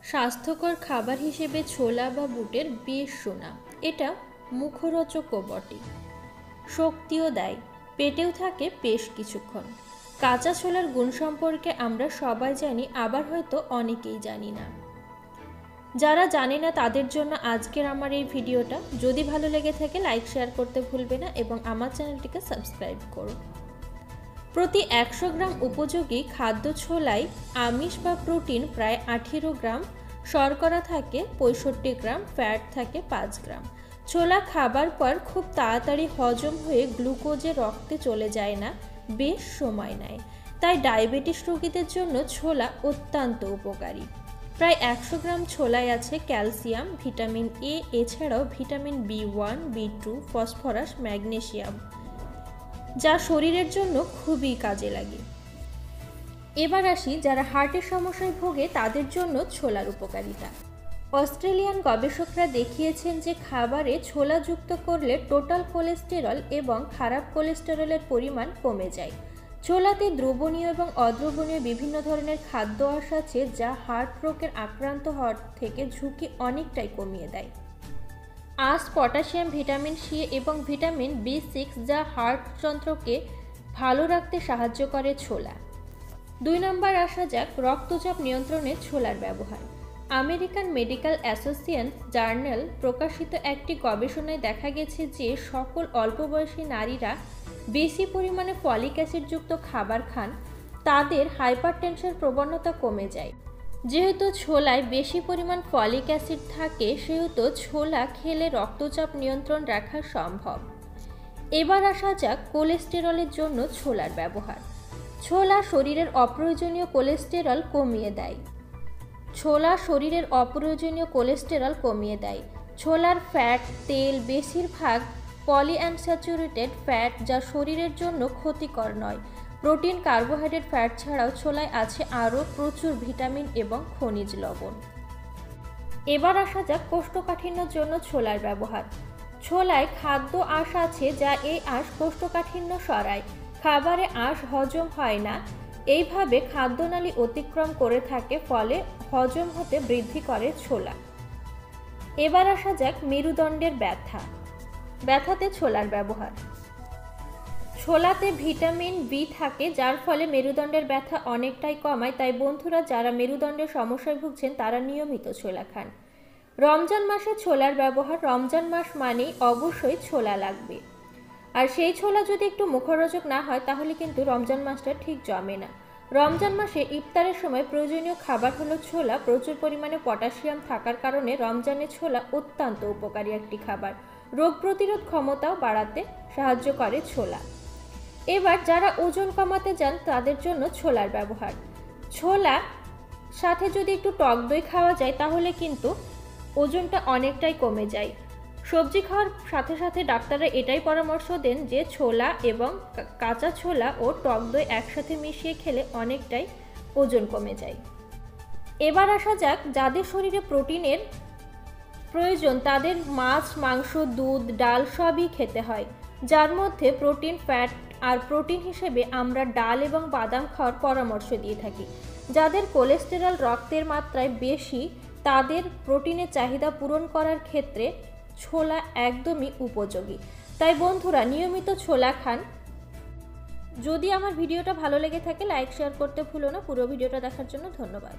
স্বাস্থ্যকর খাবার হিসেবে ছোলা বা বুটের বেশ সুনাম। এটা মুখরোচকও বটে, শক্তিও দেয়, পেটেও থাকে বেশ কিছুক্ষণ। কাঁচা ছোলার গুণ সম্পর্কে আমরা সবাই জানি, আবার হয়তো অনেকেই জানি না। যারা জানে না তাদের জন্য আজকের আমার এই ভিডিওটা। যদি ভালো লেগে থাকে লাইক শেয়ার করতে ভুলবে না এবং আমার চ্যানেলটিকে সাবস্ক্রাইব করো। প্রতি 100 গ্রাম উপযোগী খাদ্য ছোলায় আমিষ বা প্রোটিন প্রায় 18 গ্রাম, শর্করা থাকে 65 গ্রাম, ফ্যাট থাকে 5 গ্রাম। ছোলা খাবার পর খুব তাড়াতাড়ি হজম হয়ে গ্লুকোজে রক্তে চলে যায় না, বেশ সময় নেয়। তাই ডায়াবেটিস রোগীদের জন্য ছোলা অত্যন্ত উপকারী। প্রায় 100 গ্রাম ছোলায় আছে ক্যালসিয়াম, ভিটামিন এ, এছাড়াও vitamin B1, B2, phosphorus, magnesium, যা শরীরের জন্য খুবই কাজে লাগে। এবার আসি যারা হার্টের সমস্যায় ভোগে তাদের জন্য ছোলার উপকারিতা। অস্ট্রেলিয়ান গবেষকরা দেখিয়েছেন যে খাবারে ছোলা যুক্ত করলে টোটাল কোলেস্টেরল এবং খারাপ কোলেস্টেরলের পরিমাণ কমে যায়। ছোলাতে দ্রবণীয় এবং অদ্রবণীয় বিভিন্ন ধরনের খাদ্য আঁশ আছে, যা হার্ট রোগের আক্রান্ত হওয়ার থেকে ঝুঁকি অনেকটাই কমিয়ে দেয়। আঁশ, পটাশিয়াম, ভিটামিন সি এবং ভিটামিন B6, যা হার্ট যন্ত্রকে ভালো রাখতে সাহায্য করে ছোলা। 2 নম্বর আসা যাক রক্তচাপ নিয়ন্ত্রণে ছোলার ব্যবহার। আমেরিকান মেডিকেল অ্যাসোসিয়েশন জার্নাল প্রকাশিত একটি গবেষণায় দেখা গেছে যে সকল অল্প বয়সী নারীরা বেশি পরিমাণে ফলিক অ্যাসিডযুক্ত খাবার খান, তাদের হাইপারটেনশনের প্রবণতা কমে যায়। যেহেতু ছোলায় বেশি পরিমাণ ফলিক অ্যাসিড থাকে, সেহেতু ছোলা খেলে রক্তচাপ নিয়ন্ত্রণ রাখা সম্ভব। এবার আসা যাক কোলেস্টেরলের জন্য ছোলার ব্যবহার। ছোলা শরীরের অপ্রয়োজনীয় কোলেস্টেরল কমিয়ে দেয়। ছোলা শরীরের অপ্রয়োজনীয় কোলেস্টেরল কমিয়ে দেয়। ছোলার ফ্যাট, তেল বেশিরভাগ পলিআনস্যাচুরেটেড ফ্যাট, যা শরীরের জন্য ক্ষতিকর নয়। প্রোটিন, কার্বোহাইড্রেট, ফ্যাট ছাড়াও ছোলায় আছে আরও প্রচুর ভিটামিন এবং খনিজ লবণ। এবার আসা যাক কোষ্ঠকাঠিন্যের জন্য ছোলার ব্যবহার। ছোলায় খাদ্য আঁশ আছে, যা এই আঁশ কোষ্ঠকাঠিন্য সরায়। খাবারে আঁশ হজম হয় না, এইভাবে খাদ্যনালী অতিক্রম করে থাকে, ফলে হজম হতে বৃদ্ধি করে ছোলা। এবার আসা যাক মেরুদণ্ডের ব্যথাতে ছোলার ব্যবহার। ছোলাতে ভিটামিন বি থাকে, যার ফলে মেরুদণ্ডের ব্যথা অনেকটাই কমায়। তাই বন্ধুরা, যারা মেরুদণ্ডের সমস্যায় ভুগছেন তারা নিয়মিত ছোলা খান। রমজান মাসে ছোলার ব্যবহার। রমজান মাস মানেই অবশ্যই ছোলা লাগবে, আর সেই ছোলা যদি একটু মুখরোচক না হয় তাহলে কিন্তু রমজান মাসটা ঠিক জমে না। রমজান মাসে ইফতারের সময় প্রয়োজনীয় খাবার হলো ছোলা। প্রচুর পরিমাণে পটাশিয়াম থাকার কারণে রমজানে ছোলা অত্যন্ত উপকারী একটি খাবার। রোগ প্রতিরোধ ক্ষমতাও বাড়াতে সাহায্য করে ছোলা। এবার যারা ওজন কমাতে চান তাদের জন্য ছোলার ব্যবহার। ছোলা সাথে যদি একটু টক দই খাওয়া যায় তাহলে কিন্তু ওজনটা অনেকটাই কমে যায়। সবজি খাওয়ার সাথে সাথে ডাক্তাররা এটাই পরামর্শ দেন যে ছোলা এবং কাঁচা ছোলা ও টক দই একসাথে মিশিয়ে খেলে অনেকটাই ওজন কমে যায়। এবার আসা যাক যাদের শরীরে প্রোটিনের প্রয়োজন, তাদের মাছ, মাংস, দুধ, ডাল সবই খেতে হয়, যার মধ্যে প্রোটিন, ফ্যাট আর প্রোটিন হিসেবে আমরা ডাল এবং বাদাম খাওয়ার পরামর্শ দিয়ে থাকি। যাদের কোলেস্টেরল রক্তের মাত্রায় বেশি, তাদের প্রোটিনের চাহিদা পূরণ করার ক্ষেত্রে ছোলা একদমই উপযোগী। তাই বন্ধুরা নিয়মিত ছোলা খান। যদি আমার ভিডিওটা ভালো লেগে থাকে লাইক শেয়ার করতে ভুলো না। পুরো ভিডিওটা দেখার জন্য ধন্যবাদ।